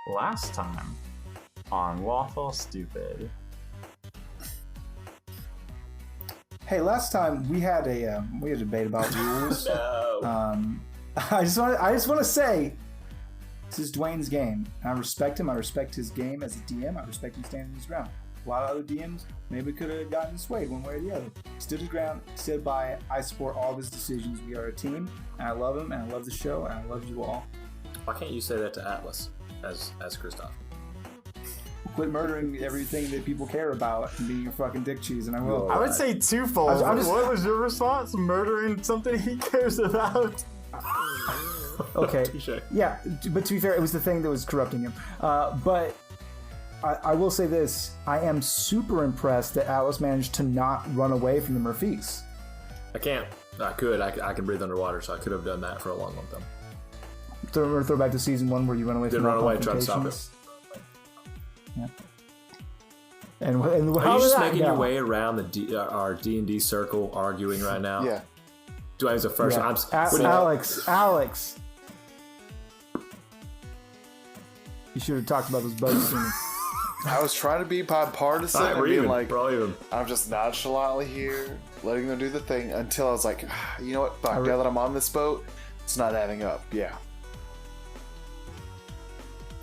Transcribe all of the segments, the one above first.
last time on Lawful Stupid. Hey, last time we had a debate about rules. No. I just want to say, this is Dwayne's game. I respect him. I respect his game as a DM. I respect him standing his ground. A lot of other DMs maybe could have gotten swayed one way or the other. He stood his ground, stood by it. I support all of his decisions. We are a team, and I love him, and I love the show, and I love you all. Why can't you say that to Atlas as Kristoff? Quit murdering everything that people care about and being a fucking dick cheese, and I will. I would say twofold. What was your response? Murdering something he cares about? Okay. Touché. Yeah, but to be fair, it was the thing that was corrupting him. But I will say this. I am super impressed that Alice managed to not run away from the Murphys. I can't. I could. I can breathe underwater, so I could have done that for a long, long time. Throw back to season 1 where you run away Didn't from run away, tried to stop confrontations. Yeah. And Are how you did just that making go? your way around our D&D circle arguing right now? Yeah. Do I as a first? Yeah. I'm Alex. You should have talked about those bugs sooner. I was trying to be bipartisan and we're being even. like, We're all even. I'm just nonchalantly here, letting them do the thing until I was like, you know what? Fuck, now that I'm on this boat, it's not adding up. Yeah.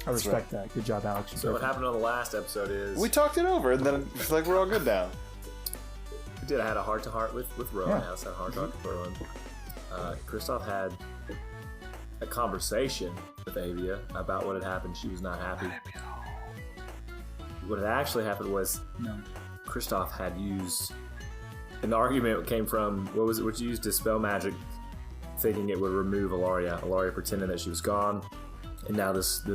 I respect that. Good job, Alex. You're So what perfect. happened on the last episode is We talked it over, and then it's like we're all good now. we did. I had a heart-to-heart with Rowan. Yeah. I also had a heart-to-heart with Rowan. Kristoff had a conversation with Avia about what had happened. She was not happy. What had actually happened was No. Kristoff had used, and the argument came from, what was it, what you used, dispel magic, thinking it would remove Ilaria. Ilaria pretending that she was gone, and now this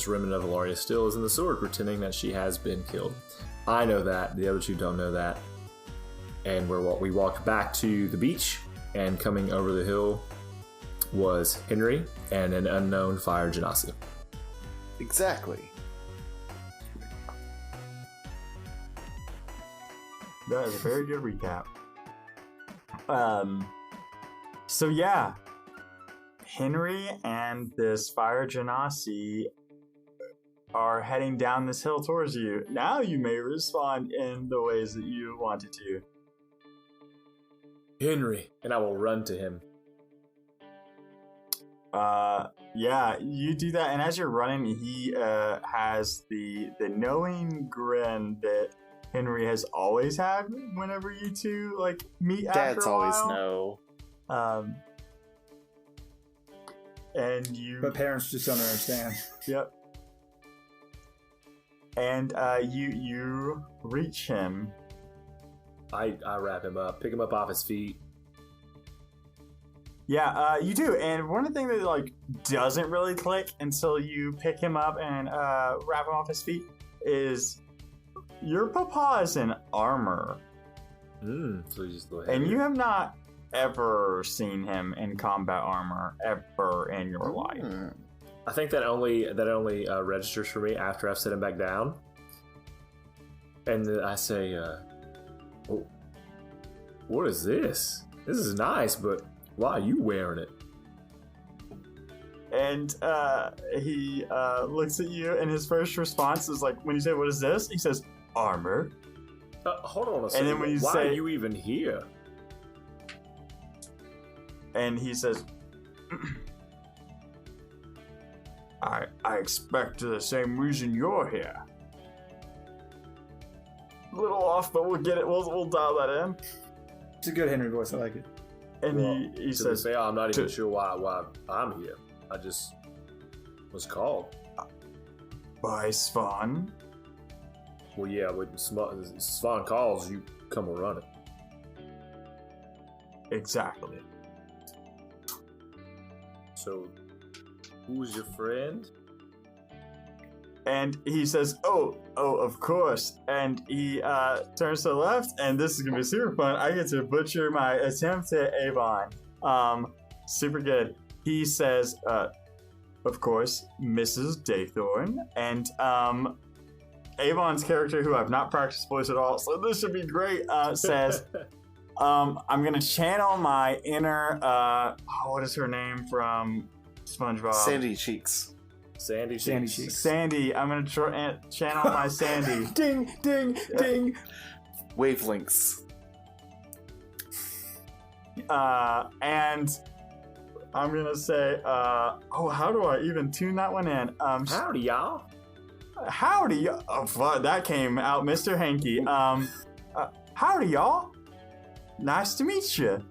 remnant of Ilaria still is in the sword, pretending that she has been killed. I know that, the other two don't know that, and we walked back to the beach, and coming over the hill was Henry and an unknown fire genasi. Exactly. That is a very good recap. So yeah, Henry and this fire genasi are heading down this hill towards you. Now you may respond in the ways that you wanted to. Henry, and I will run to him. Yeah, you do that, and as you're running, he has the knowing grin that Henry has always had whenever you two meet after Dads a while. always know. And you. But parents just don't understand. Yep. And you reach him. I wrap him up, pick him up off his feet. Yeah, you do. And one of the things that doesn't really click until you pick him up and wrap him off his feet is your papa is in armor. So he's just And you have not ever seen him in combat armor ever in your life. I think that only registers for me after I've set him back down. And then I say, oh, what is this? This is nice, but why are you wearing it? And he looks at you, and his first response is when you say, "What is this?" He says, "Armor." Hold on a second. And then when you why say- are you even here? And he says, I expect the same reason you're here. A little off, but we'll get it. We'll dial that in. It's a good Henry voice. I like it. And he To says, say, I'm not even sure why I'm here. I just was called. by Svan. Well, yeah, when Svan calls, you come and run it. Exactly. So, who's your friend? And he says, oh, of course. And he turns to the left, and this is going to be super fun. I get to butcher my attempt at Abon. Super good. He says, of course, Mrs. Daythorn. And Avon's character, who I've not practiced voice at all, so this should be great, says, I'm going to channel my inner, what is her name from SpongeBob? Sandy Cheeks. Sandy Sandy cheeks. cheeks. Sandy, I'm gonna channel my Sandy. Ding, ding, ding. Wavelengths. And I'm gonna say, how do I even tune that one in? Howdy, y'all. Howdy, oh fuck, that came out, Mr. Hanky. Howdy, y'all. Nice to meet you.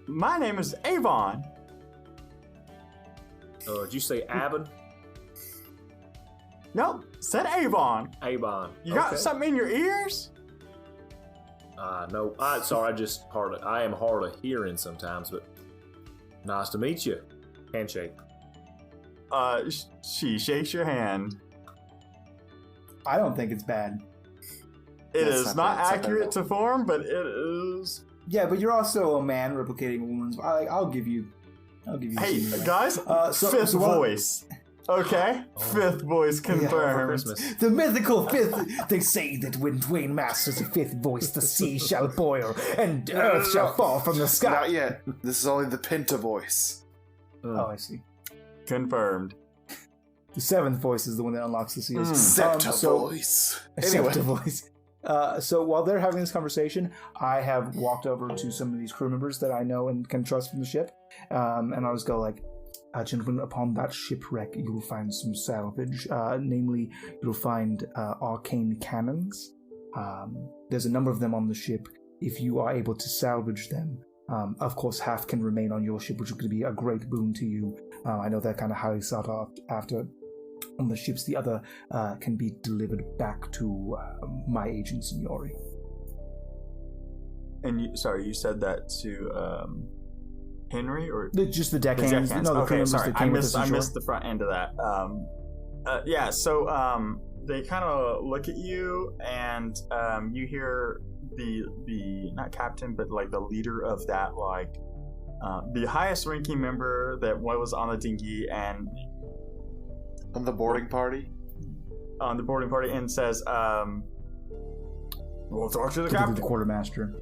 My name is Abon. Did you say Abon? Nope, said Abon. Abon. You got something in your ears? No. Sorry, I am hard of hearing sometimes, but nice to meet you. Handshake. She shakes your hand. I don't think it's bad. It That's is not not bad. accurate to form, but it is. Yeah, but you're also a man replicating a woman's. I'll give you. Hey, some guys, fifth voice. Okay, fifth voice confirmed. Christmas. The mythical fifth. They say that when Dwayne masters a fifth voice, the sea shall boil and earth shall fall from the sky. Not yet. This is only the Penta voice. Oh, I see. Confirmed. The seventh voice is the one that unlocks the seals. Septa voice. Anyway. Septa voice. So while they're having this conversation, I have walked over to some of these crew members that I know and can trust from the ship, and I'll just go like, gentlemen, upon that shipwreck, you will find some salvage. Namely, you'll find arcane cannons. There's a number of them on the ship. If you are able to salvage them, of course, half can remain on your ship, which is going to be a great boon to you. I know they're kind of highly sought after on the ships. The other can be delivered back to my agent, Signori. And you said that to Henry or Just the deckhands? No, the crew members that came with us I ashore. missed the front end of that. So they kind of look at you, and you hear the not captain, but like the leader of that, like the highest ranking member that was on the dinghy and On the boarding party? on the boarding party, and says, "We'll talk to the To captain." the quartermaster.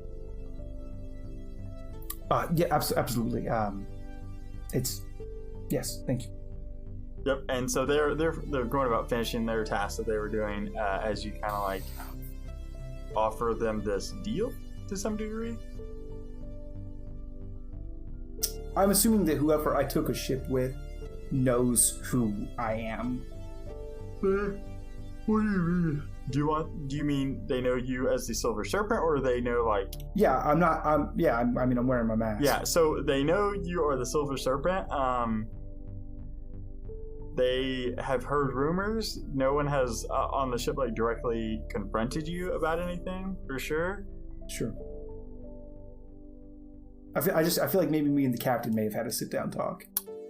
Yeah, absolutely. It's yes, thank you. Yep, and so they're going about finishing their task that they were doing as you kind of like offer them this deal to some degree. I'm assuming that whoever I took a ship with knows who I am. What do you mean? Do you mean they know you as the Silver Serpent, or they know like? Yeah, I'm not. I'm wearing my mask. Yeah, so they know you are the Silver Serpent. They have heard rumors. No one has on the ship like directly confronted you about anything for sure. Sure. I feel like maybe me and the captain may have had a sit down talk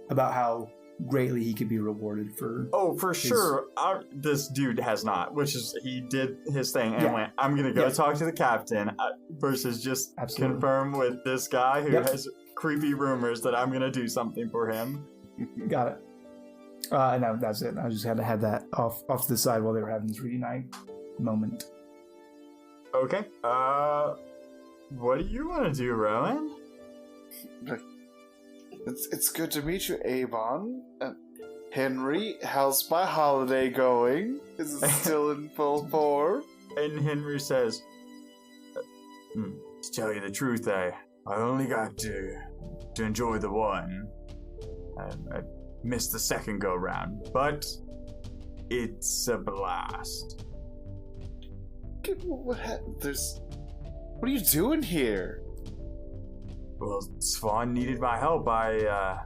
about how greatly he could be rewarded for. Oh, for sure. This dude has not, which is he did his thing and went, I'm going to go talk to the captain versus just confirm with this guy who has creepy rumors that I'm going to do something for him. Got it. No, that's it. I just had to have that off to the side while they were having this reunite moment. Okay. What do you want to do, Rowan? It's good to meet you, Abon. Henry, how's my holiday going? Is it still in full form? And Henry says, to tell you the truth, I only got to enjoy the one. I missed the second go round, but it's a blast. What are you doing here? Well, Swan needed my help. I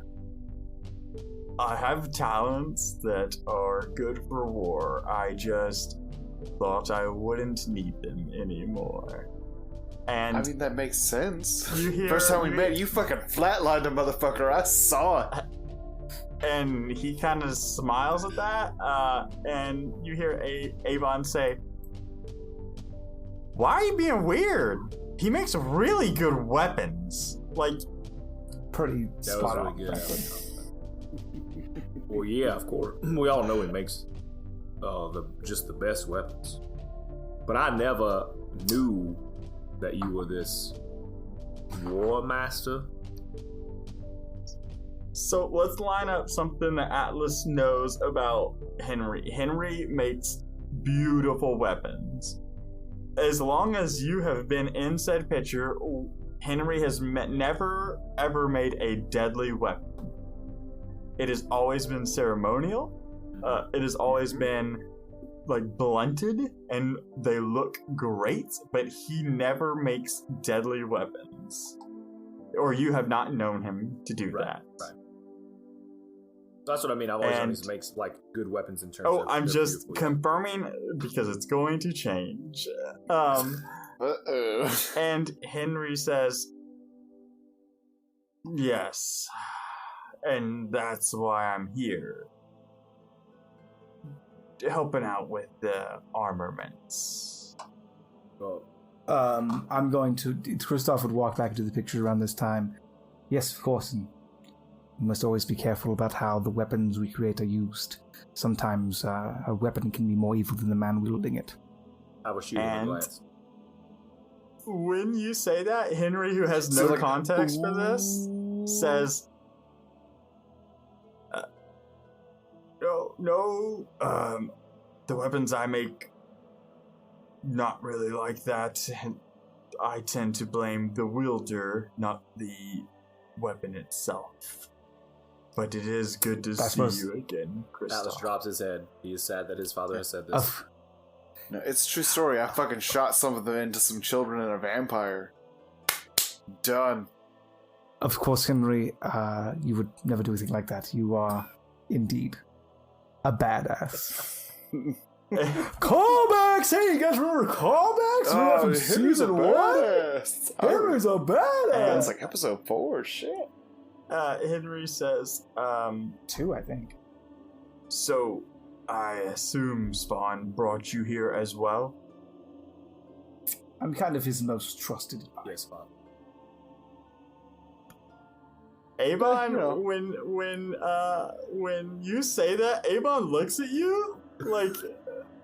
have talents that are good for war. I just thought I wouldn't need them anymore. And I mean, that makes sense. You First time we met, you fucking flatlined a motherfucker. I saw it. And he kind of smiles at that, and you hear Avon say, "Why are you being weird? He makes really good weapons." Like, pretty That spot was on. really frankly. good. Well, yeah, of course. We all know he makes just the best weapons. But I never knew that you were this war master. So let's line up something that Atlas knows about Henry. Henry makes beautiful weapons. As long as you have been in said picture, Henry has never ever made a deadly weapon. It has always been ceremonial. It has always been like blunted, and they look great, but he never makes deadly weapons. Or you have not known him to do that. Right. That's what I mean. I've always known he makes like good weapons in terms of. Oh, I'm just confirming because it's going to change. And Henry says, yes, and that's why I'm here. Helping out with the armaments. Well, I'm going to... Kristoff would walk back into the picture around this time. Yes, of course, and we must always be careful about how the weapons we create are used. Sometimes a weapon can be more evil than the man wielding it. I was shooting a glance. When you say that, Henry, who has no context for this, says, No, the weapons I make, not really like that. I tend to blame the wielder, not the weapon itself. But it is good to see you again, Kristoff. Atlas drops his head. He is sad that his father has said this. No, it's a true story. I fucking shot some of them into some children and a vampire. Done. Of course, Henry, you would never do anything like that. You are, indeed, a badass. Callbacks! Hey, you guys remember callbacks? Oh, from season 1? Henry's a badass! It's like episode 4, shit. Henry says, 2, I think. So, I assume Spawn brought you here as well? I'm kind of his most trusted advisor. Yes, Spawn. Abon, when you say that, Abon looks at you like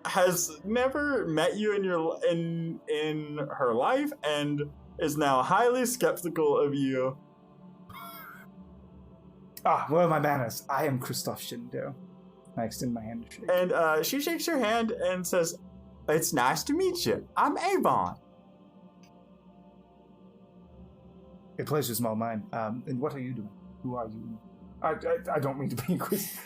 has never met you in her life and is now highly skeptical of you. What are my manners? I am Kristoff Shindo. I extend my hand to shake. And she shakes her hand and says, "It's nice to meet you. I'm Abon." A pleasure's all mine. And what are you doing? Who are you? I don't mean to be inquisitive.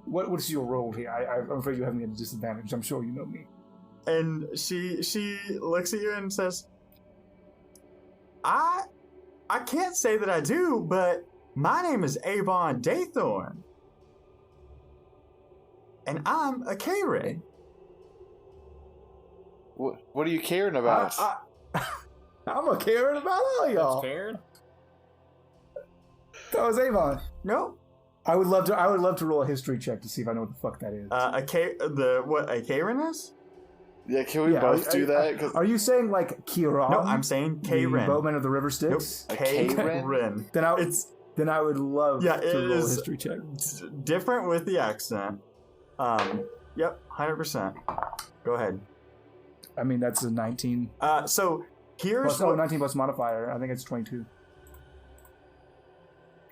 What is your role here? I'm afraid you have me at a disadvantage. I'm sure you know me. And she looks at you and says, I can't say that I do, but my name is Abon Daythorn. And I'm a Karen. What are you caring about? I'm a Karen about all y'all. That's Karen? That was Avon. No. I would love to roll a history check to see if I know what the fuck that is. A Karen is? Yeah, can we both do that? Are you saying like Kieran? No, I'm saying Karen. Bowman of the River Styx? Nope. Karen. Then I would love to roll a history check. Different with the accent. Yep, 100%. Go ahead. I mean, that's a 19. So here's 19 plus modifier. I think it's 22.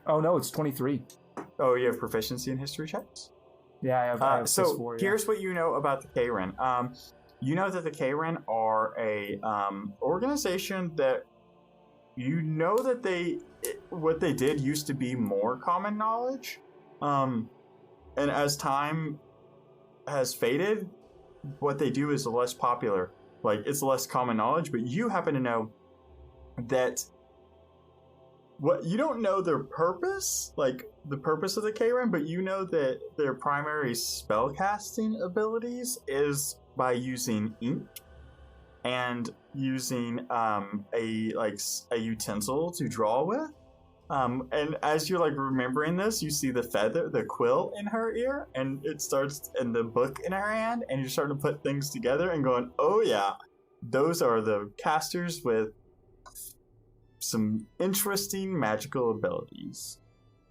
Oh no, it's 23. Oh, you have proficiency in history checks? Yeah, I have so 4, yeah. Here's what you know about the Karen. You know that the Karen are a organization that you know that what they did used to be more common knowledge. And as time has faded, what they do is less popular. Like, it's less common knowledge, but you happen to know that you don't know their purpose, like the purpose of the Karen, but you know that their primary spellcasting abilities is by using ink and using a utensil to draw with. And as you're like remembering this, you see the quill in her ear, and it starts in the book in her hand, and you're starting to put things together and going, oh yeah, those are the casters with some interesting magical abilities.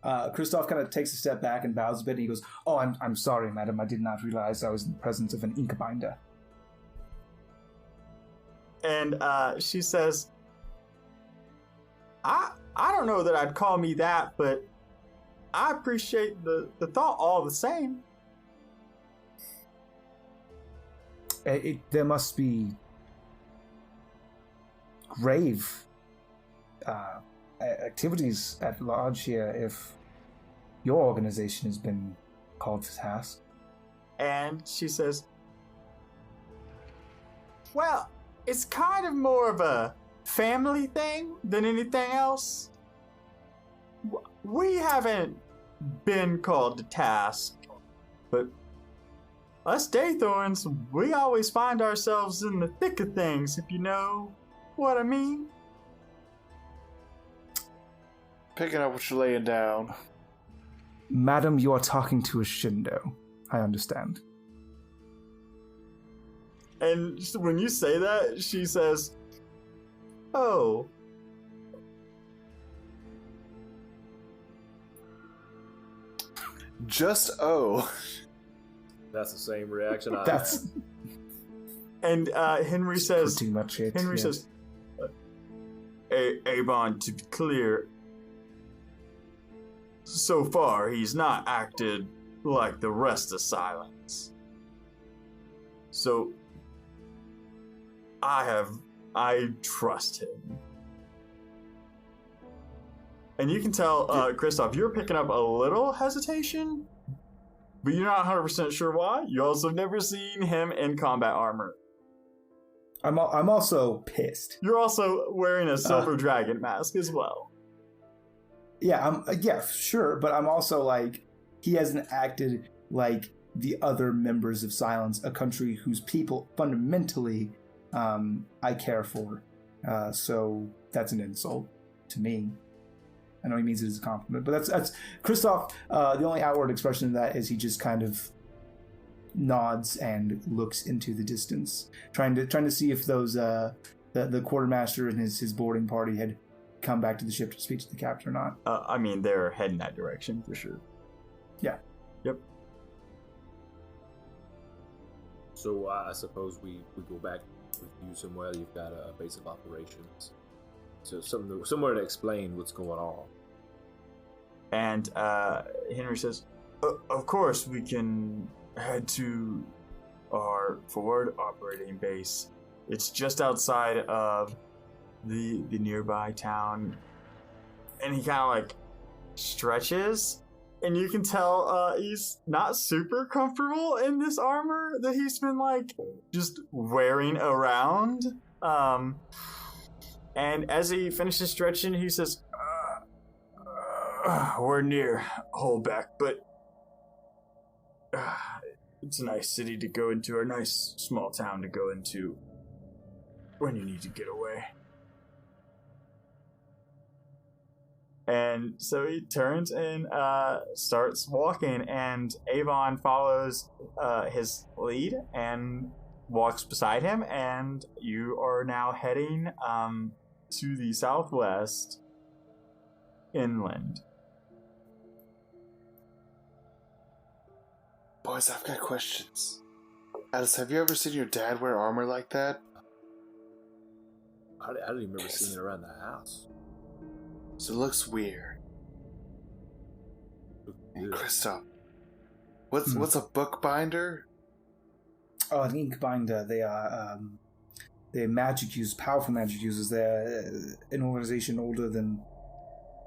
Kristoff kind of takes a step back and bows a bit, and he goes, "Oh, I'm sorry, madam. I did not realize I was in the presence of an ink binder." And she says, I don't know that I'd call me that, but I appreciate the thought all the same. There must be grave activities at large here if your organization has been called to task. And she says, well, it's kind of more of a family thing than anything else. We haven't been called to task, but us Daythorns, we always find ourselves in the thick of things, if you know what I mean. Picking up what you're laying down. Madam, you are talking to a Shindo. I understand. And when you say that, she says, oh. Just oh. That's the same reaction I That's And Henry says, pretty much it. Henry yeah. says, Abon, to be clear, so far he's not acted like the rest of Silence. So I trust him. And you can tell, Kristoff, you're picking up a little hesitation, but you're not 100% sure why. You also have never seen him in combat armor. I'm also pissed. You're also wearing a silver dragon mask as well. Yeah, yeah, sure, but I'm also like, he hasn't acted like the other members of Silence, a country whose people fundamentally I care for. So that's an insult to me. I know he means it as a compliment, but that's Kristoff. The only outward expression of that is he just kind of nods and looks into the distance, trying to see if those the quartermaster and his boarding party had come back to the ship to speak to the captain or not. I mean, they're heading that direction for sure. Yeah. Yep. So I suppose we go back with you somewhere. You've got a base of operations. So somewhere to explain what's going on. And Henry says, of course we can head to our forward operating base. It's just outside of the nearby town. And he kind of like stretches, and you can tell he's not super comfortable in this armor that he's been like just wearing around. And as he finishes stretching, he says, we're near Holbeck, but it's a nice city to go into, or a nice small town to go into when you need to get away. And so he turns and starts walking, and Avon follows his lead and walks beside him, and you are now heading to the southwest inland. Boys, I've got questions. Alice, have you ever seen your dad wear armor like that? I didn't even remember seeing it around the house. So it looks weird. Yeah. Kristoff, what's a bookbinder? Oh, an ink binder. They're magic users, powerful magic users. They're an organization older than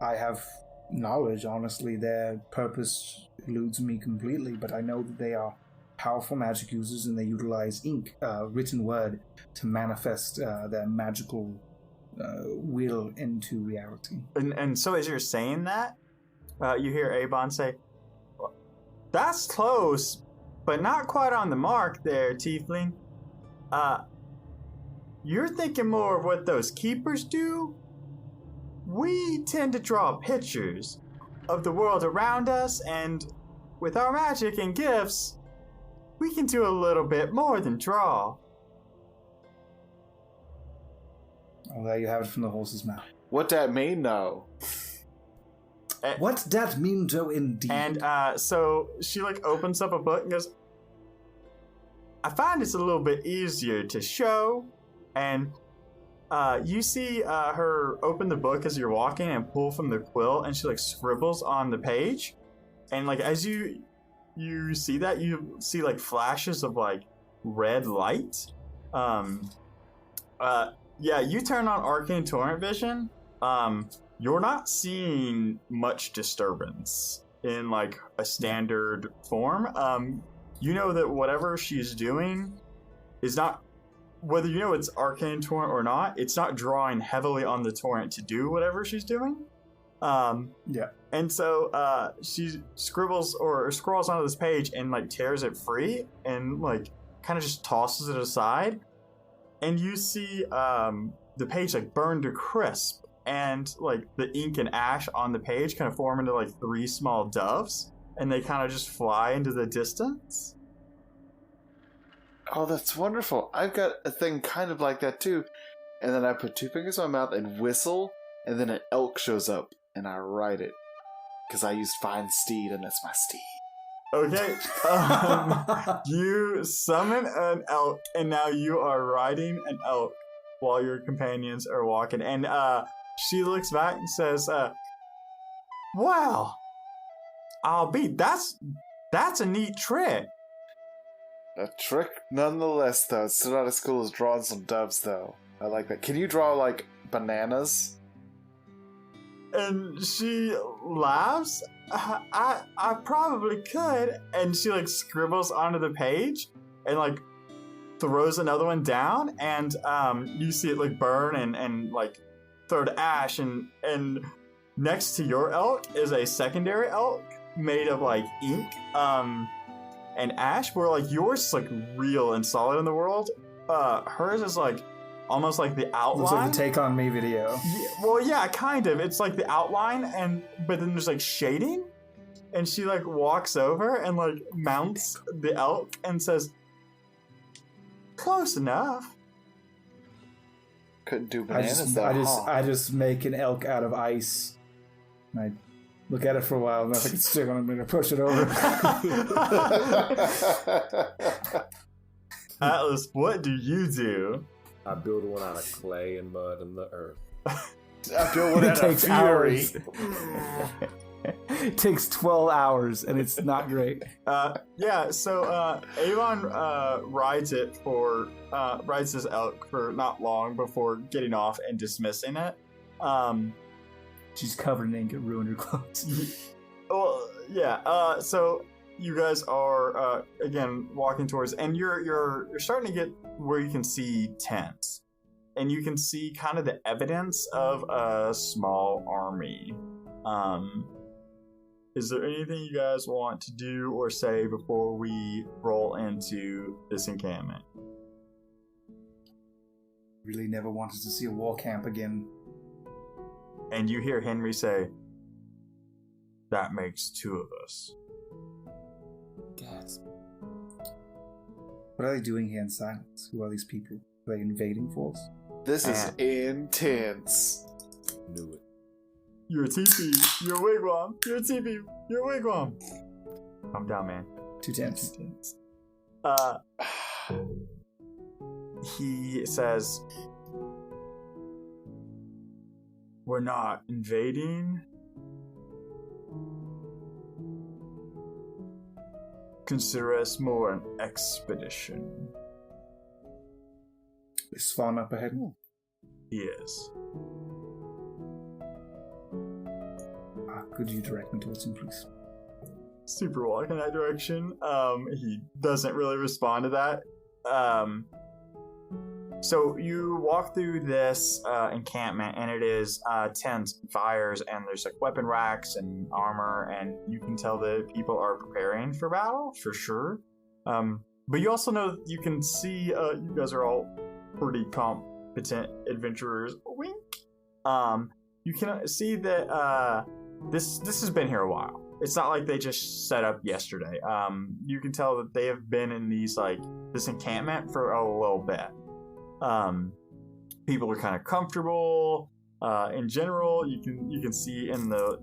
I have knowledge. Honestly, their purpose eludes me completely, but I know that they are powerful magic users, and they utilize ink, written word, to manifest their magical will into reality. And so as you're saying that, you hear Abon say, well, that's close, but not quite on the mark there, Tiefling. You're thinking more of what those keepers do? We tend to draw pictures of the world around us, and with our magic and gifts, we can do a little bit more than draw. Oh, there you have it from the horse's mouth. What that mean, though? What that mean, though, indeed? And so she like opens up a book and goes, I find it's a little bit easier to show, and you see her open the book as you're walking and pull from the quill, and she like scribbles on the page, and like as you see that, you see like flashes of like red light. Yeah, you turn on Arcane Torrent Vision. You're not seeing much disturbance in like a standard form. You know that whatever she's doing is not, whether you know it's Arcane Torrent or not, it's not drawing heavily on the torrent to do whatever she's doing. Yeah. And so she scribbles or scrolls onto this page and like tears it free and like kind of just tosses it aside. And you see the page like burn to crisp, and like the ink and ash on the page kind of form into like 3 small doves, and they kind of just fly into the distance. Oh, that's wonderful. I've got a thing kind of like that too. And then I put 2 fingers on my mouth and whistle, and then an elk shows up, and I ride it. Because I used Find Steed, and that's my steed. Okay. You summon an elk, and now you are riding an elk while your companions are walking. And she looks back and says, wow, that's a neat trick. A trick nonetheless, though. It's still not as cool as drawing some doves, though. I like that. Can you draw, like, bananas? And she laughs. I probably could. And she, like, scribbles onto the page and, like, throws another one down. And you see it, like, burn and like, throw to ash. And next to your elk is a secondary elk made of, like, ink. And ash, where like yours is like real and solid in the world, hers is like almost like the outline. Looks like the Take On Me video. Yeah, well, yeah, kind of. It's like the outline, but then there's like shading, and she like walks over and like mounts the elk and says, "Close enough." Couldn't do bananas though. I just make an elk out of ice. And I look at it for a while, and if I can stick on it, I'm going to push it over. Atlas, what do you do? I build one out of clay and mud and the earth. I build one out of fury. Hours. It takes 12 hours, and it's not great. Yeah, so Avon rides his elk for not long before getting off and dismissing it. She's covered in ink and ruined her clothes. Well, yeah. So you guys are again walking towards, and you're starting to get where you can see tents, and you can see kind of the evidence of a small army. Is there anything you guys want to do or say before we roll into this encampment? Really never wanted to see a war camp again. And you hear Henry say, "That makes 2 of us." Gasp. What are they doing here in silence? Who are these people? Are they invading for us? This is intense. Knew it. Your teepee, your wigwam, your teepee, your wigwam. Calm down, man. 2 tents. He says, "We're not invading. Consider us more an expedition." Is Swan up ahead? Yes. Could you direct me towards him, please? Super walk in that direction. He doesn't really respond to that. So you walk through this encampment, and it is tents and fires, and there's like weapon racks and armor, and you can tell that people are preparing for battle for sure. But you also know you can see you guys are all pretty competent adventurers. Wink. You can see that this has been here a while. It's not like they just set up yesterday. You can tell that they have been in this encampment for a little bit. People are kind of comfortable. In general, you can see in the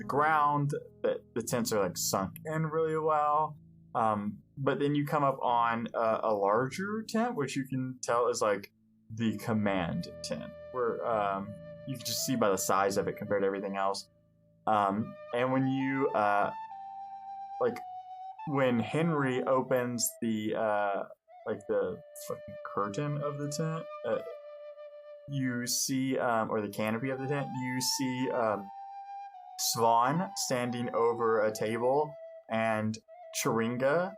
ground that the tents are like sunk in really well. But then you come up on a larger tent, which you can tell is like the command tent, where you can just see by the size of it compared to everything else. And when you when Henry opens the the fucking curtain of the tent, you see, or the canopy of the tent, you see Swan standing over a table and Chiringa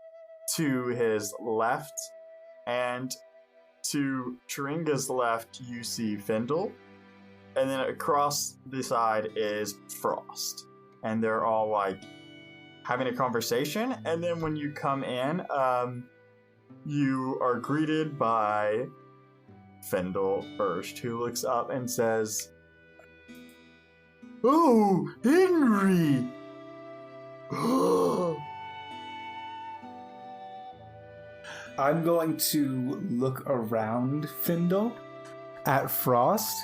to his left, and to Chiringa's left you see Findle, and then across the side is Frost, and they're all like having a conversation. And then when you come in, you are greeted by Findle first, who looks up and says, "Oh, Henry!" I'm going to look around Findle at Frost,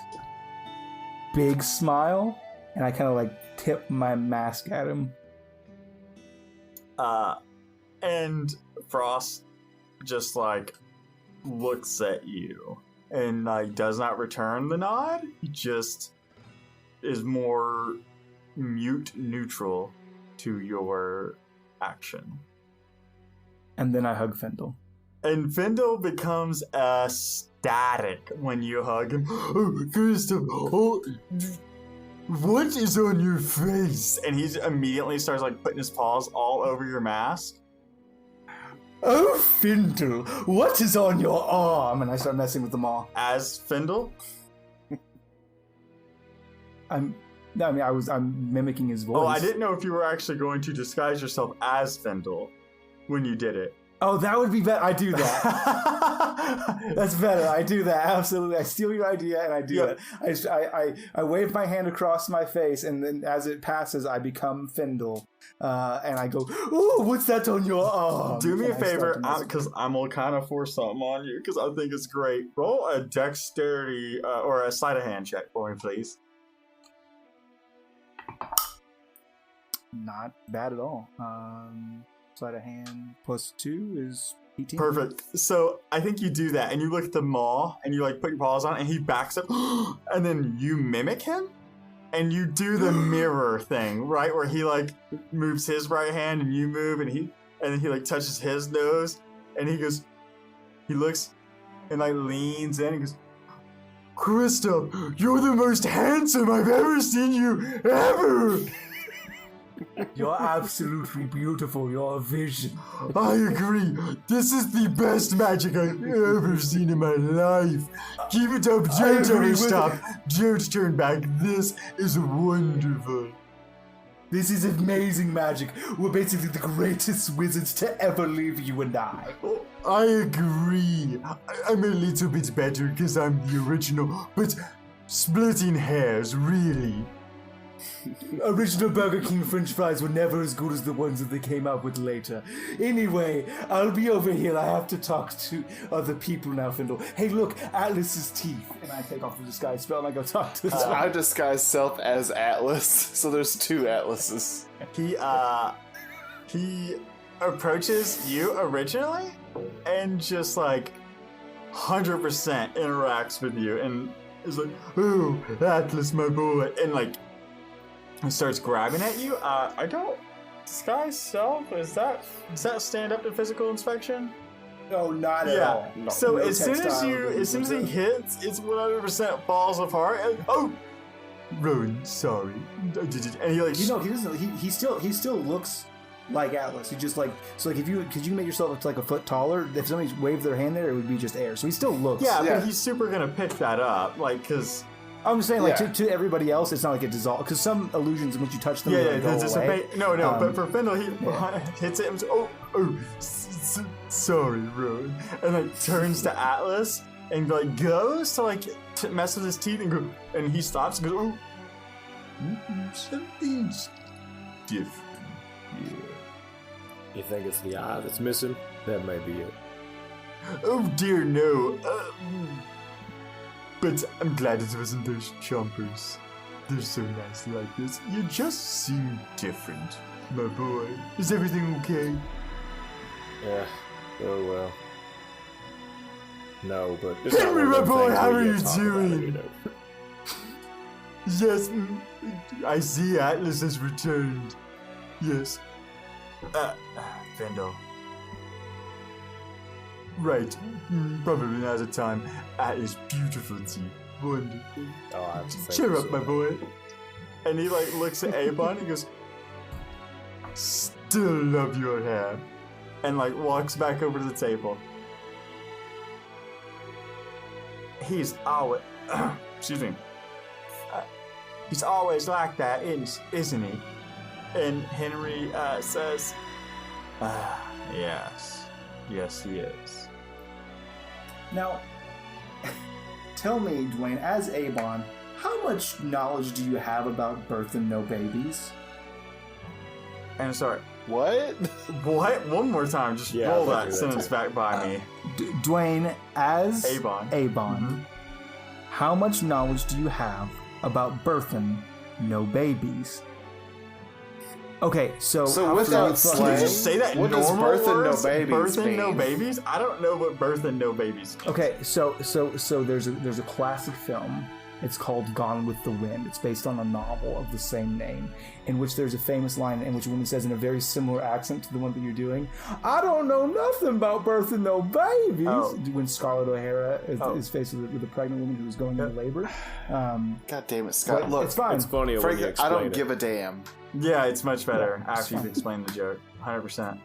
big smile, and I kind of like tip my mask at him. And Frost just like looks at you and like does not return the nod. He just is more mute neutral to your action. And then I hug Findle. And Findle becomes ecstatic when you hug him. "Oh, Kristoff, oh, what is on your face?" And he immediately starts like putting his paws all over your mask. "Oh, Findle, what is on your arm?" And I start messing with them all. As Findle? I'm mimicking his voice. Oh, I didn't know if you were actually going to disguise yourself as Findle when you did it. Oh, that would be better. I do that. That's better. I do that. Absolutely. I steal your idea and I do it. I wave my hand across my face, and then as it passes, I become Findle. And I go, "Ooh, what's that on your arm?" Do me a And I favor, start to because I'm going to kind of force something on you, because I think it's great. Roll a dexterity or a sleight of hand check for me, please. Not bad at all. Sleight of hand plus 2 is 18. Perfect. So I think you do that, and you look at the maw, and you like put your paws on it, and he backs up, and then you mimic him, and you do the mirror thing, right, where he like moves his right hand, and you move, and then he like touches his nose, and he looks, and like leans in, and goes, "Kristoff, you're the most handsome I've ever seen you ever." You're absolutely beautiful. You're a vision. "I agree. This is the best magic I've ever seen in my life. Keep it up. Don't ever stop. Don't turn back. This is wonderful." This is amazing magic. We're basically the greatest wizards to ever live, you and I. Oh, I agree. I'm a little bit better because I'm the original, but splitting hairs, really. Original Burger King French fries were never as good as the ones that they came out with later. Anyway, I'll be over here. I have to talk to other people now, Findle. Hey, look, Atlas's teeth. And I take off the disguise spell and I go talk to this I disguise self as Atlas, so there's 2 Atlases. He approaches you originally and just like 100% interacts with you and is like, "Oh, Atlas, my boy," and like starts grabbing at you. I don't disguise self. Does that stand up to physical inspection? No, not at all. No, So no as soon as he hits, it's 100% falls apart. And, "Oh, Rowan, sorry." And he like, he doesn't. He still looks like Atlas. He just like, so like if you make yourself look like a foot taller, if somebody waved their hand there, it would be just air. So he still looks. yeah, but he's super gonna pick that up, like, because. I'm just saying, like, to everybody else, it's not like it dissolves. Because some illusions, once you touch them, Yeah, go away. No, but for Findle, he hits it and says, "Oh, sorry, Rowan," and like turns to Atlas and like goes to like mess with his teeth and he stops and goes, "Oh, something's different here." You think it's the eye that's missing? That may be it. "Oh dear, no. But I'm glad it wasn't those chompers. They're so nice like this. You just seem different, my boy. Is everything okay?" Yeah. Oh well. No, but Henry, my boy, how are you doing? Yes, I see Atlas has returned. Yes. Vendel. Right. Probably now's the time. Atlas, beautiful tea. Wonderful. Oh, Cheer up, my boy. And he looks at Abon and goes, still love your hair. And walks back over to the table. He's always, excuse me. He's always like that, isn't he? And Henry says, yes. Yes, he is. Now, tell me, Dwayne, as Abon, how much knowledge do you have about birth and no babies? And sorry, What? what? One more time, just roll that sentence back by me. Dwayne, as Abon. Abon, how much knowledge do you have about birthing no babies? Okay, so without Can you just say that What normal does birth and no words? babies Birth and no mean? babies? I don't know what birth and no babies means. Okay, so there's a classic film. It's called Gone with the Wind. It's based on a novel of the same name, in which there's a famous line in which a woman says in a very similar accent to the one that you're doing, "I don't know nothing about birth and no babies." Oh. When Scarlett O'Hara is faced with a pregnant woman who's going into labor. God damn it, Scott. Look, it's fine. It's funny when you Frank, I explain don't it. give a damn. Yeah, it's much better Yeah, after you've explained the joke. 100%.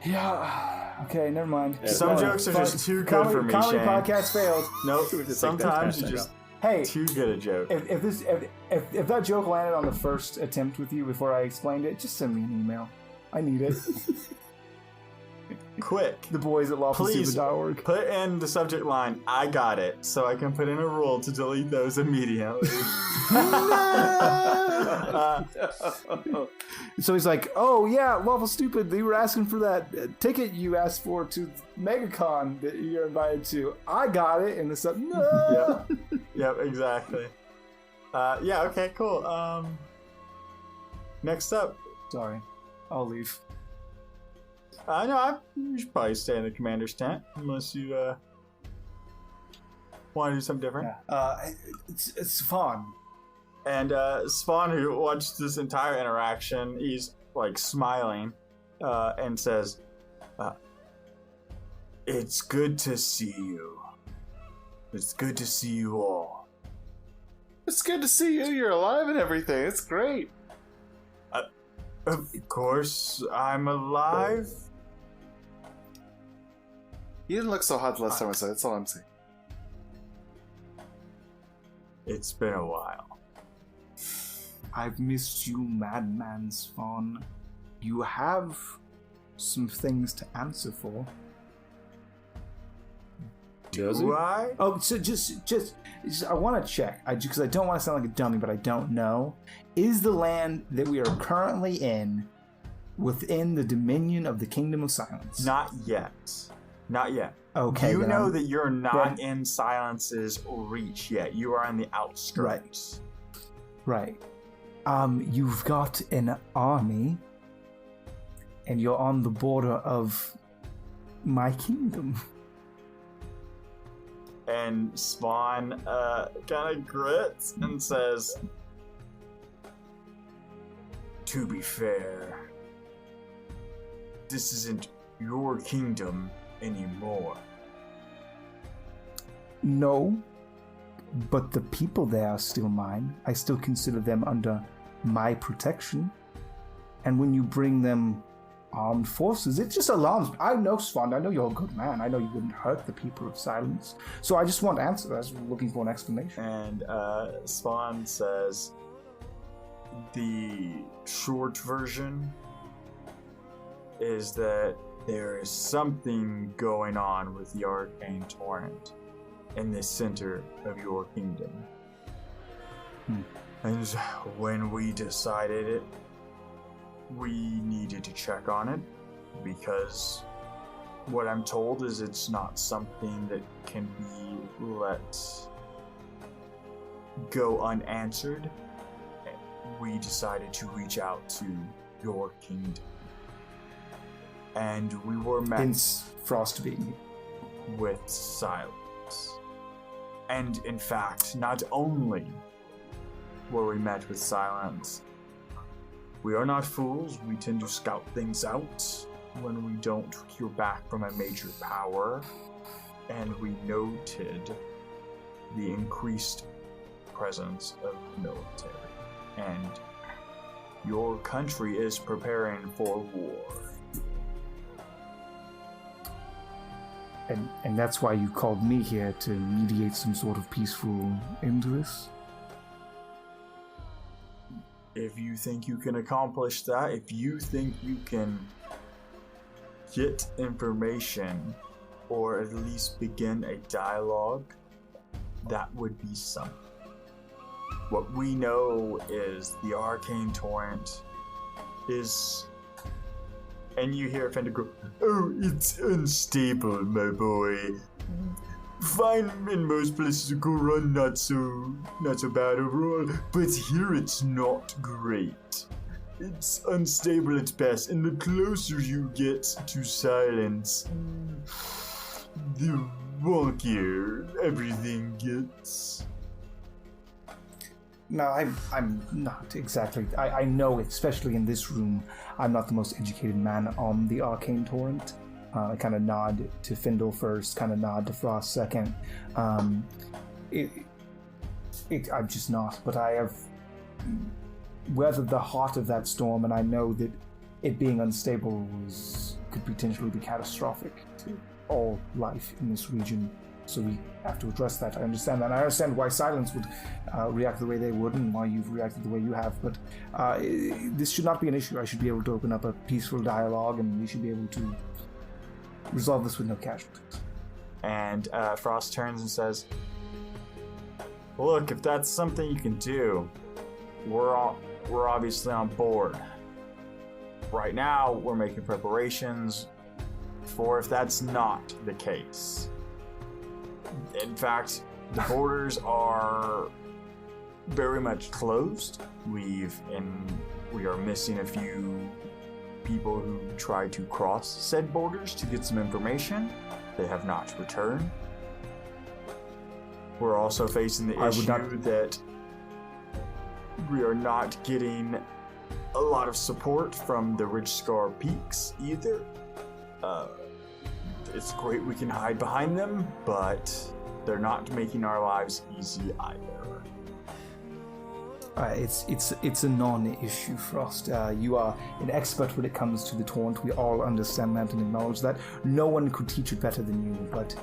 Yeah. Okay, never mind. Yeah, Some jokes are just too good for me, Comedy Shane. podcast failed. Nope. Just Sometimes take you that just Hey, too good a joke. if that joke landed on the first attempt with you before I explained it, just send me an email. I need it. Quick. The boys at lawfulstupid.org. Put in the subject line, I got it, so I can put in a rule to delete those immediately. So he's like, "Oh yeah, Lawful Stupid. They were asking for that ticket you asked for to MegaCon that you're invited to. I got it." And it's like, "No." Yep, exactly. Yeah, okay, cool. Next up. Sorry, I'll leave. No, you should probably stay in the commander's tent, unless you want to do something different. Yeah. It's fun. And Spawn, who watched this entire interaction, he's smiling and says, "It's good to see you. It's good to see you all." It's good to see you. You're alive and everything. It's great. Of course, I'm alive. You didn't look so hot the last time I said it. That's all I'm saying. It's been a while. I've missed you, Madman Spawn. You have some things to answer for. Does he? Do I? Oh, so just I want to check, because I don't want to sound like a dummy, but I don't know. Is the land that we are currently in within the dominion of the Kingdom of Silence? Not yet. Not yet. Okay. You then know I'm- that you're not then- in Silence's reach yet. You are on the outskirts. Right. You've got an army, and you're on the border of my kingdom. And Spawn kind of grits and says, "To be fair, this isn't your kingdom anymore." No, but the people there are still mine. I still consider them under my protection. And when you bring them armed forces, it just alarms me. I know, Swan, I know you're a good man. I know you wouldn't hurt the people of Silence. So I just want answers. I was looking for an explanation. And Spawn says, "The short version is that there is something going on with the Arcane Torrent in the center of your kingdom. And when we decided it, we needed to check on it, because what I'm told is it's not something that can be let go unanswered. We decided to reach out to your kingdom. And we were met. Hence, Frostbeam. with silence. And in fact, not only were we met with silence, we are not fools. We tend to scout things out when we don't hear back from a major power. And we noted the increased presence of military. And your country is preparing for war. And that's why you called me here, to mediate some sort of peaceful end to this? If you think you can accomplish that, if you think you can get information or at least begin a dialogue, that would be something. What we know is the arcane torrent is... And you hear Fender go, "Oh, it's unstable, my boy. Fine in most places to go run, not so bad overall, but here it's not great. It's unstable at best, and the closer you get to silence, the wonkier everything gets." No, I'm not exactly. I know, especially in this room, I'm not the most educated man on the arcane torrent. I kind of nod to Findle first, kind of nod to Frost second. I'm just not, but I have weathered the heart of that storm, and I know that it being unstable could potentially be catastrophic to all life in this region. So we have to address that. I understand that. And I understand why Silence would react the way they would, and why you've reacted the way you have. But this should not be an issue. I should be able to open up a peaceful dialogue, and we should be able to resolve this with no casualties. And Frost turns and says, "Look, if that's something you can do, we're obviously on board. Right now, we're making preparations for if that's not the case. In fact, the borders are very much closed. We are missing a few people who tried to cross said borders to get some information. They have not returned. We're also facing the issue that we are not getting a lot of support from the Ridge Scar Peaks either. It's great we can hide behind them, but they're not making our lives easy either." It's a non-issue, Frost. You are an expert when it comes to the torrent. We all understand that and acknowledge that. No one could teach it better than you, but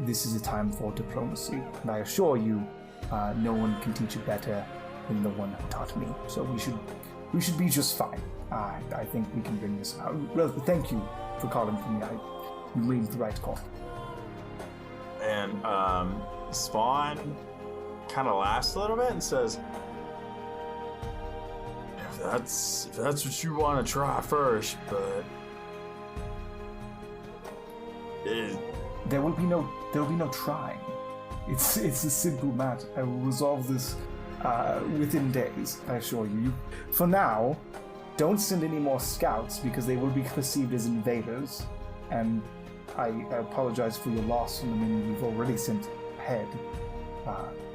this is a time for diplomacy. And I assure you, no one can teach it better than the one who taught me. So we should be just fine. I think we can bring this out. Well, thank you for calling for me. You made the right call. And Spawn kind of laughs a little bit and says, if that's what you want to try first, but there will be no trying. It's a simple matter. I will resolve this within days, I assure you. For now, don't send any more scouts because they will be perceived as invaders, and I apologize for your loss on the many we've already sent ahead,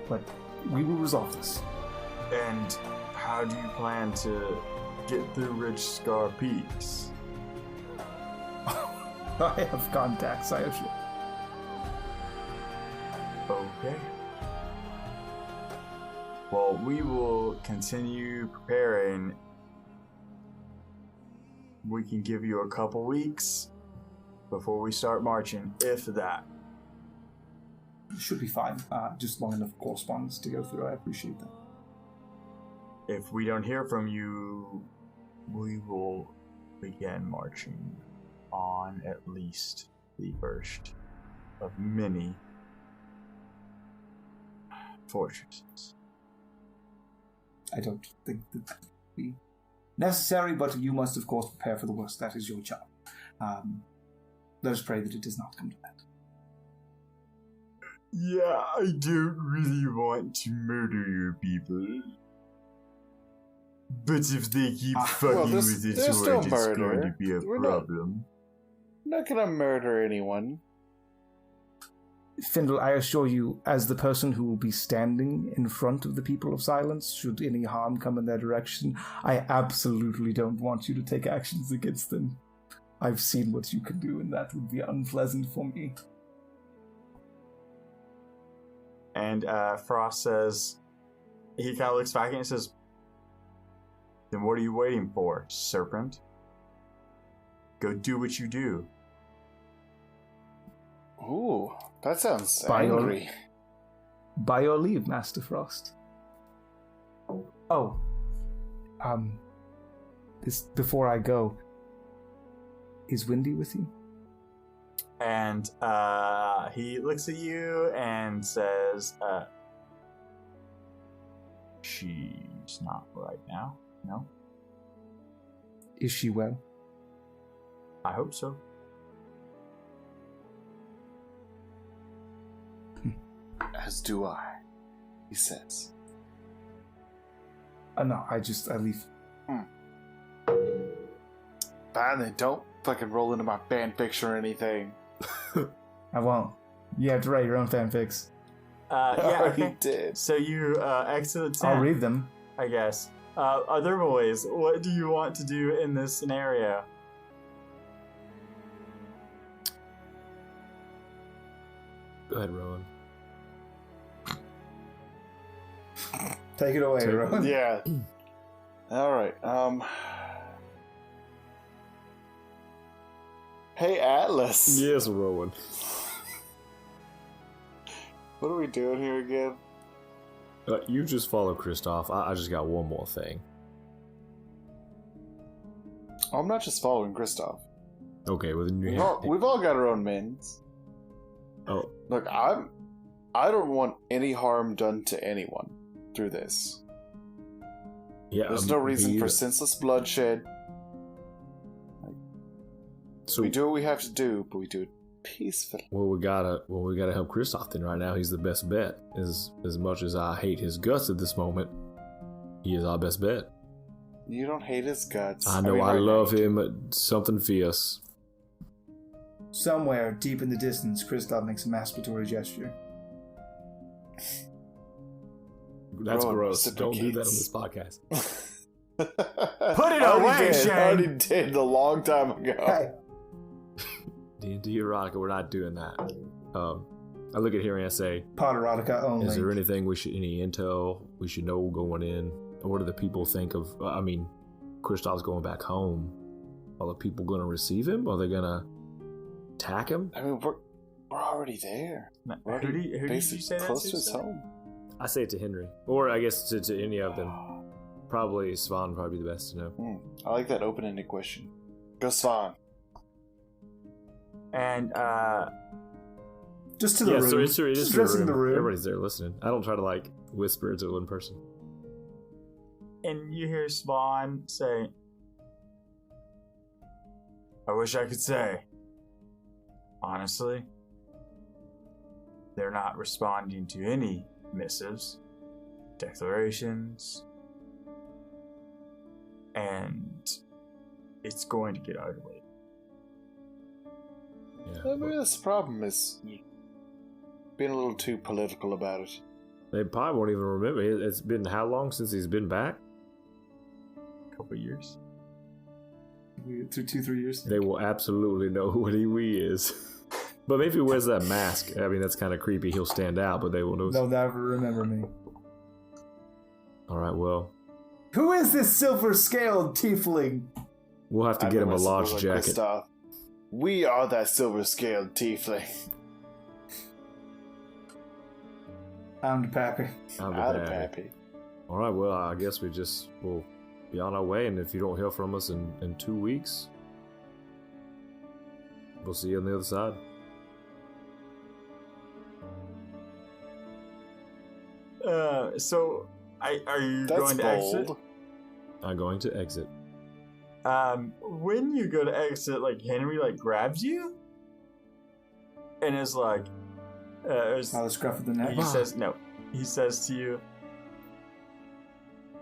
but we will resolve this. And how do you plan to get through Ridge Scar Peaks? I have contacts, I assure. Okay. Well, we will continue preparing. We can give you a couple weeks before we start marching, if that. Should be fine. Just long enough correspondence to go through. I appreciate that. If we don't hear from you, we will begin marching on at least the first of many fortresses. I don't think that would be necessary, but you must, of course, prepare for the worst. That is your job. Let us pray that it does not come to that. Yeah, I don't really want to murder your people. But if they keep fucking with it, it's going to be a problem. We're not gonna murder anyone. Findle, I assure you, as the person who will be standing in front of the people of silence, should any harm come in their direction, I absolutely don't want you to take actions against them. I've seen what you can do, and that would be unpleasant for me. And Frost says, he kind of looks back and says, then what are you waiting for, serpent? Go do what you do. Ooh, that sounds By your- angry. By your leave, Master Frost. Oh. This before I go, is Windy with you? And he looks at you and says, she's not right now. No? Is she well? I hope so. As do I, he says. No, I leave. Fine then, don't fucking roll into my fan fiction or anything. I won't. You have to write your own fanfics. Yeah, Already okay. did. So you exit the tent, I'll read them. I guess. Other boys, what do you want to do in this scenario? Go ahead, Rowan. Take it away, Rowan. Yeah. Alright, Hey, Atlas. Yes, Rowan. What are we doing here again? You just follow Kristoff. I just got one more thing. I'm not just following Kristoff. Okay, well then We've all got our own mins. Oh, Look, I don't want any harm done to anyone through this. yeah. There's no reason for senseless bloodshed. So We do what we have to do, but we do it peacefully. we gotta help Kristoff then. Right now, he's the best bet. As much as I hate his guts at this moment, he is our best bet. You don't hate his guts. I know mean, I right love now. him. Something fierce. Somewhere deep in the distance, Kristoff makes a masturbatory gesture. That's Rowan gross. Don't do that on reciprocates. this podcast. Put it away, Shane! I already did a long time ago. Hey, D&D erotica, we're not doing that. I look at here and I say, Potterotica only. is there anything any intel we should know going in? Or what do the people think of, Kristoff's going back home. Are the people going to receive him? Are they going to attack him? I mean, we're already there. We're Who did you basically say that close to? to his home. I say it to Henry. Or I guess to any of them. Probably Svan would probably be the best to know. I like that open-ended question. Go Svan. And just to the Yeah, room. so it's Just to dressing the room. Everybody's there listening. I don't try to whisper to one person. and you hear Spawn say, I wish I could say. Honestly, they're not responding to any missives, declarations, and it's going to get ugly. Yeah, Maybe that's the problem, is being a little too political about it. they probably won't even remember. It's been how long since he's been back? A couple years. Through 2-3 years. They will absolutely know what he is. But maybe if he wears that mask, I mean, that's kind of creepy. He'll stand out, but they will know. They'll never remember me. All right, well, Who is this silver-scaled tiefling? we'll have to get him a large jacket. Kristoff. We are that silver-scaled tiefling. I'm Pappy. I'm Out of bad. happy. All right, well, I guess we'll be on our way, and if you don't hear from us in 2 weeks, we'll see you on the other side. So, are you That's going to bold. exit? I'm going to exit. When you go to exit, Henry, grabs you? And is like, Oh, the scruff of the neck. he says, no. He says to you,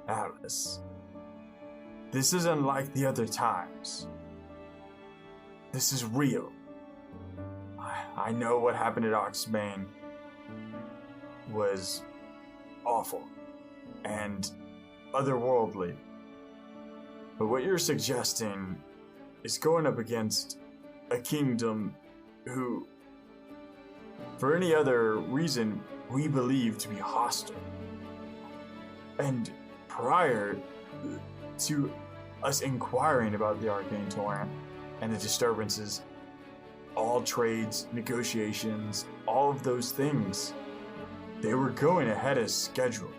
Alice, this is unlike the other times. This is real. I know what happened at Oxbane was awful and otherworldly. But what you're suggesting is going up against a kingdom who, for any other reason, we believe to be hostile. And prior to us inquiring about the Arcane Torrent and the disturbances, all trades, negotiations, all of those things, they were going ahead as scheduled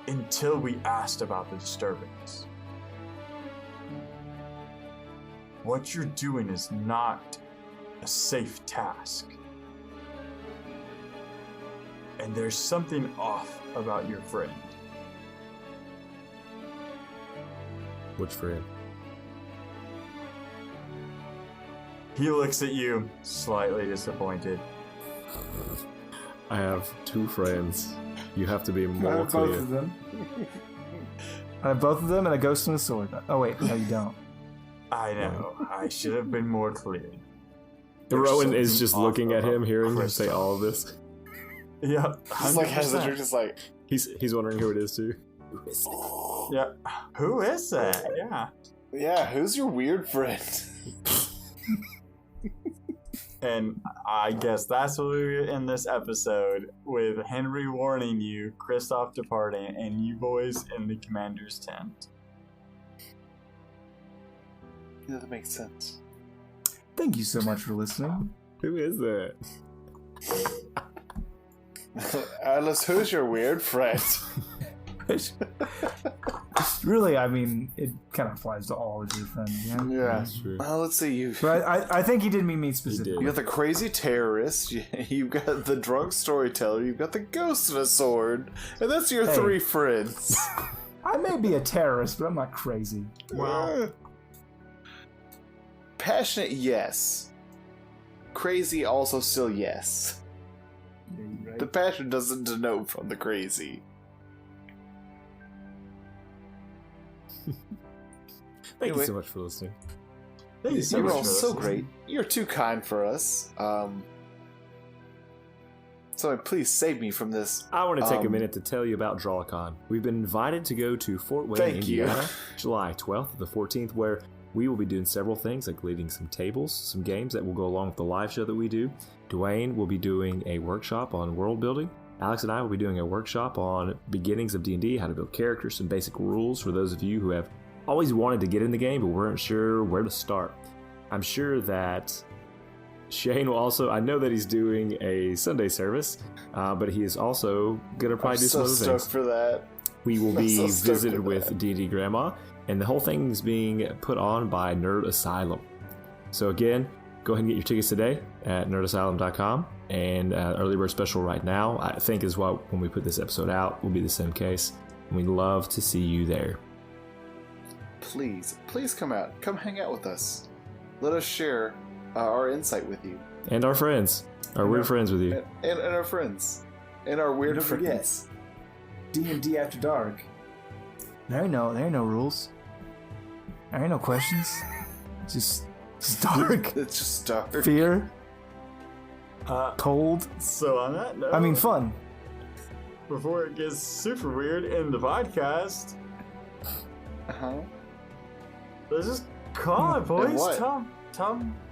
until we asked about the disturbance. What you're doing is not a safe task. And there's something off about your friend. Which friend? He looks at you, slightly disappointed. I have 2 friends. You have to be I more have clear. both of them. I have both of them and a ghost and a sword. Oh wait, no you don't. I know. I should have been more clear. Rowan is something just off looking at him, about hearing him say Kristoff. all of this. Yeah, Just like has the 100%. drink, just like, He's wondering who it is too. Yeah. Who is that? Yeah. yeah, who's your weird friend? And I guess that's what we end this episode with Henry warning you, Kristoff departing, and you boys in the commander's tent. Yeah, that makes sense. Thank you so much for listening. Who is that? Atlas, who's your weird friend? Really, I mean, it kind of applies to all of your friends, yeah? Yeah. That's true. Well, let's see. You But I think he didn't mean me specifically. you got the crazy terrorist. You've got the drunk storyteller. You've got the ghost and a sword, and that's your Hey. 3 friends. I may be a terrorist, but I'm not crazy. Wow. Passionate, yes. Crazy, also still yes. The passion doesn't denote from the crazy. Thank Anyway. you so much for listening. Thank you so You're much all for so listening. great. You're too kind for us. So please save me from this. I want to take a Um, minute to tell you about DrawCon. We've been invited to go to Fort Wayne, Thank you. Indiana, July 12th to the 14th, where we will be doing several things like leading some tables, some games that will go along with the live show that we do. Dwayne will be doing a workshop on world building. Alex and I will be doing a workshop on beginnings of D&D, how to build characters, some basic rules for those of you who have always wanted to get in the game but weren't sure where to start. I'm sure that Shane will also, I know that he's doing a Sunday service, but he is also going to probably I'm do some so other stoked things. for that. We will I'm be so stoked visited for with that. D&D Grandma, and the whole thing is being put on by Nerd Asylum. So again, go ahead and get your tickets today at nerdasylum.com, and early bird special right now, I think is what when we put this episode out will be the same case. We'd love to see you there. Please come out. Come hang out with us. Let us share our insight with you. And our friends, our weird friends with you. And our friends. And our weird Don't forget. friends. D&D After Dark. There ain't no rules. There ain't no questions. Just dark. It's just dark. Fear. Uh, Cold. so on that note, I mean, fun. before it gets super weird in the podcast, Uh-huh. let's just call it, boys. what? Tom.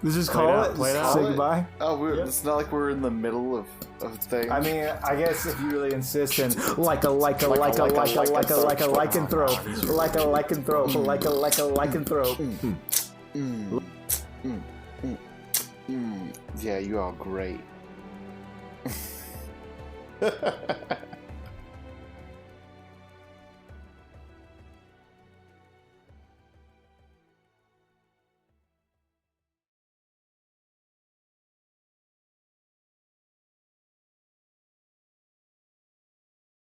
Let's just Play it call out, it. play it Just out. say goodbye. Oh, Yep. it's not like we're in the middle of things. I mean, I guess if you really insist, then like a lycanthrope, Yeah, you are great.